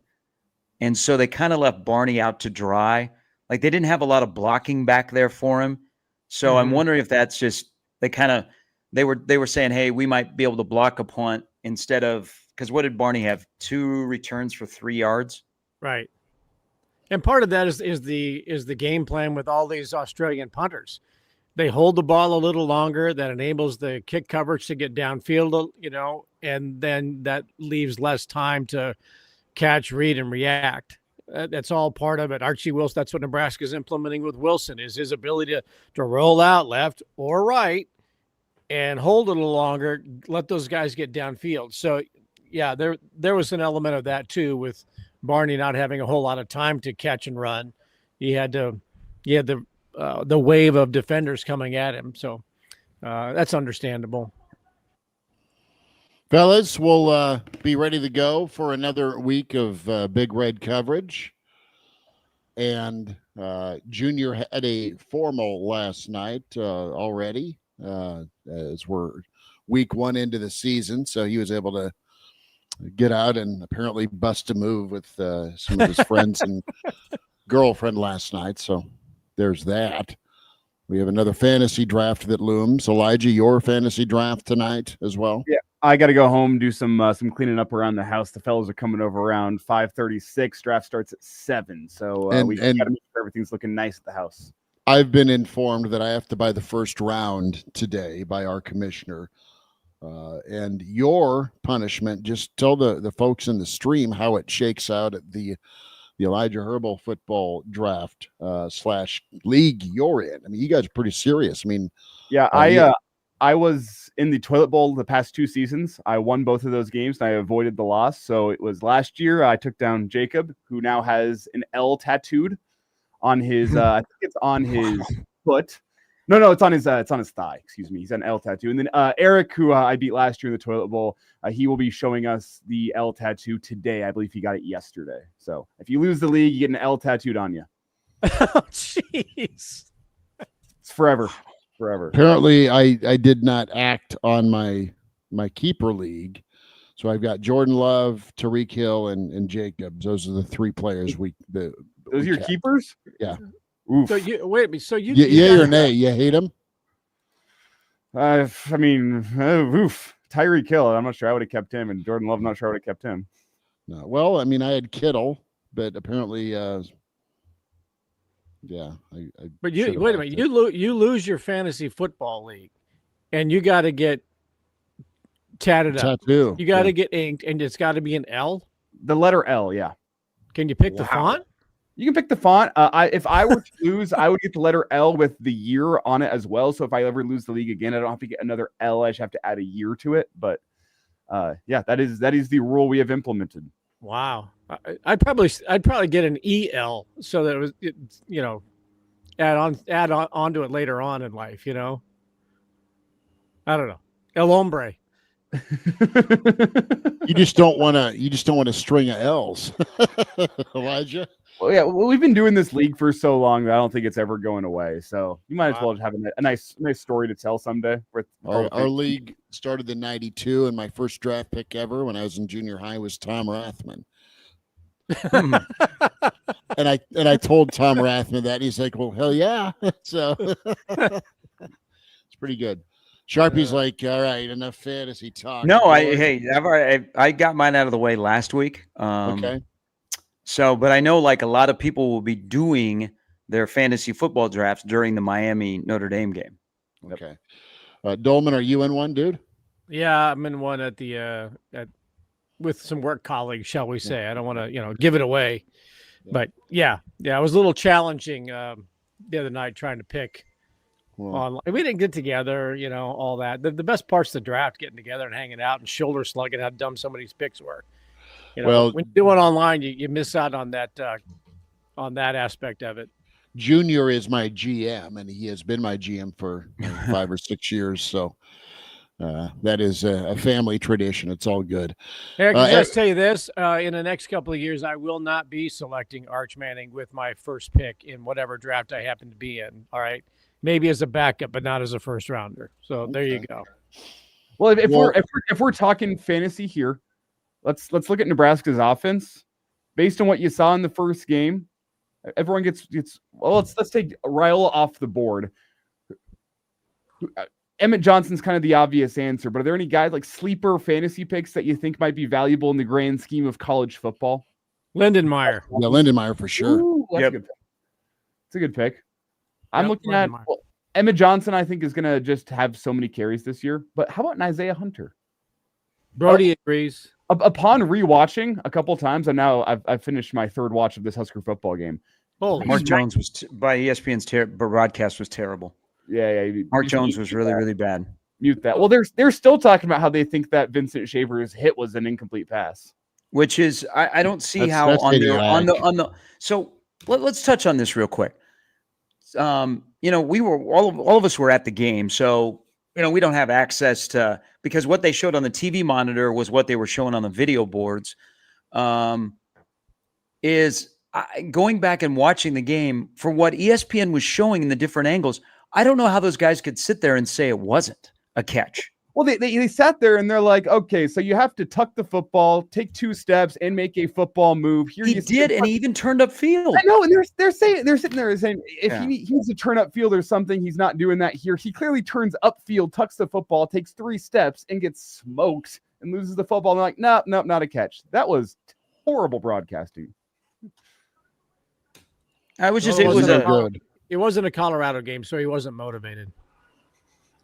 and so they kind of left Barney out to dry. Like they didn't have a lot of blocking back there for him. So I'm wondering if that's just they were saying, hey, we might be able to block a punt instead of, because what did Barney have? 2 returns for 3 yards, right? And part of that is the game plan with all these Australian punters. They hold the ball a little longer. That enables the kick coverage to get downfield, and then that leaves less time to catch, read, and react. That's all part of it. Archie Wilson, that's what Nebraska is implementing with Wilson, is his ability to roll out left or right and hold it a little longer, let those guys get downfield. So, yeah, there was an element of that too, with Barney not having a whole lot of time to catch and run. He had the wave of defenders coming at him. So that's understandable. Fellas, we'll be ready to go for another week of Big Red coverage. And Junior had a formal last night already, as we're week 1 into the season. So he was able to get out and apparently bust a move with some of his friends and girlfriend last night. So there's that. We have another fantasy draft that looms. Elijah, your fantasy draft tonight as well? Yeah. I got to go home, do some cleaning up around the house. The fellows are coming over around 5:36. Draft starts at 7. So we got to make sure everything's looking nice at the house. I've been informed that I have to buy the first round today by our commissioner. And your punishment, just tell the folks in the stream how it shakes out at the Elijah Herbel football draft / league you're in. I mean, you guys are pretty serious. I mean, yeah, I was in the toilet bowl the past 2 seasons. I won both of those games and I avoided the loss. So it was last year I took down Jacob, who now has an L tattooed on his, I think it's on his foot. No, it's on his thigh. Excuse me. He's got an L tattoo. And then Eric, who I beat last year in the toilet bowl, he will be showing us the L tattoo today. I believe he got it yesterday. So if you lose the league, you get an L tattooed on you. Oh, jeez. It's forever. Apparently, I did not act on my keeper league. So I've got Jordan Love, Tariq Hill, and Jacobs. Those are the 3 players Those are your keepers? Yeah. Oof. So you wait a minute. So you yay or nay? You hate him? I mean, oof. Tyreek Hill, I'm not sure I would have kept him, and Jordan Love, I'm not sure I would have kept him. No. Well, I mean, I had Kittle, but apparently, yeah. But you wait a minute. You lose your fantasy football league, and you got to get tatted up. Tattoo. You got to get inked, and it's got to be an L. The letter L, yeah. Can you pick the font? You can pick the font. If I were to lose, I would get the letter L with the year on it as well. So if I ever lose the league again, I don't have to get another L. I just have to add a year to it. But yeah, that is the rule we have implemented. Wow. I'd probably get an EL so that it was, add on to it later on in life. I don't know. El hombre. You just don't want a string of L's, Elijah. Well, yeah, we've been doing this league for so long that I don't think it's ever going away. So you might as well just have a nice story to tell someday. Our league started in '92, and my first draft pick ever when I was in junior high was Tom Rathman. and I told Tom Rathman that, and he's like, "Well, hell yeah!" So it's pretty good. Sharpie's like, "All right, enough fantasy talk." No, I got mine out of the way last week. Okay. So, but I know like a lot of people will be doing their fantasy football drafts during the Miami Notre Dame game. Okay. Doleman, are you in one, dude? Yeah, I'm in one at the with some work colleagues, shall we say. I don't want to, give it away. But yeah, it was a little challenging the other night trying to pick online. We didn't get together, all that. The best part's the draft, getting together and hanging out and shoulder slugging how dumb some of these picks were. When you do it online, you miss out on that aspect of it. Junior is my GM, and he has been my GM for 5 or 6 years. So that is a family tradition. It's all good. Eric, can I just tell you this? In the next couple of years, I will not be selecting Arch Manning with my first pick in whatever draft I happen to be in. All right. Maybe as a backup, but not as a first rounder. So there you go. Well, if we're talking fantasy here, let's look at Nebraska's offense. Based on what you saw in the first game, everyone gets well. Let's take Raiola off the board. Emmett Johnson's kind of the obvious answer, but are there any guys like sleeper fantasy picks that you think might be valuable in the grand scheme of college football? Lindenmeyer. Yeah, Lindenmeyer for sure. Ooh, that's a good pick. It's a good pick. I'm looking at Emmett Johnson. I think is going to just have so many carries this year. But how about an Isaiah Hunter? Brody agrees. Upon rewatching a couple times, and now I've finished my third watch of this Husker football game. Mark Jones was by ESPN's broadcast was terrible. Yeah. Mark Jones was really, really bad. Mute that. Well, they're still talking about how they think that Vincent Shaver's hit was an incomplete pass, which is I don't see how on the. So let's touch on this real quick. We were all of us were at the game, so we don't have access to, because what they showed on the TV monitor was what they were showing on the video boards. Going back and watching the game for what ESPN was showing in the different angles, I don't know how those guys could sit there and say it wasn't a catch. Well, they sat there and they're like, okay, so you have to tuck the football, take 2 steps, and make a football move. Here he did, and he even turned up field. I know, and they're sitting there saying if he needs to turn up field or something, he's not doing that here. He clearly turns up field, tucks the football, takes 3 steps, and gets smoked and loses the football. And they're like, no, not a catch. That was horrible broadcasting. It wasn't a Colorado game, so he wasn't motivated.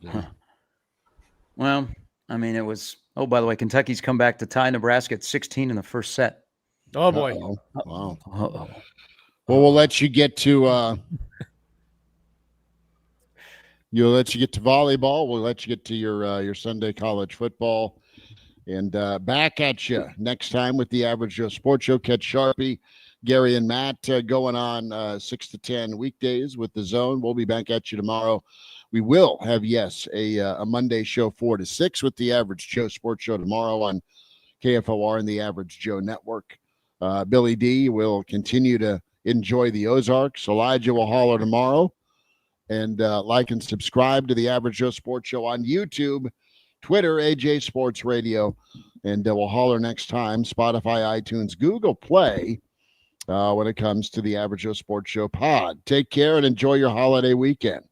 Yeah. Well, I mean, it was. Oh, by the way, Kentucky's come back to tie Nebraska at 16 in the first set. Oh boy! Wow. Well, we'll let you get to. We'll let you get to volleyball. We'll let you get to your Sunday college football, and back at you next time with the Average Joe Sports Show. Catch Sharpie, Gary and Matt going on 6 to 10 weekdays with the Zone. We'll be back at you tomorrow. We will have, a Monday show 4 to 6 with the Average Joe Sports Show tomorrow on KFOR and the Average Joe Network. Billy D will continue to enjoy the Ozarks. Elijah will holler tomorrow. And like and subscribe to the Average Joe Sports Show on YouTube, Twitter, AJ Sports Radio. And we'll holler next time. Spotify, iTunes, Google Play when it comes to the Average Joe Sports Show pod. Take care and enjoy your holiday weekend.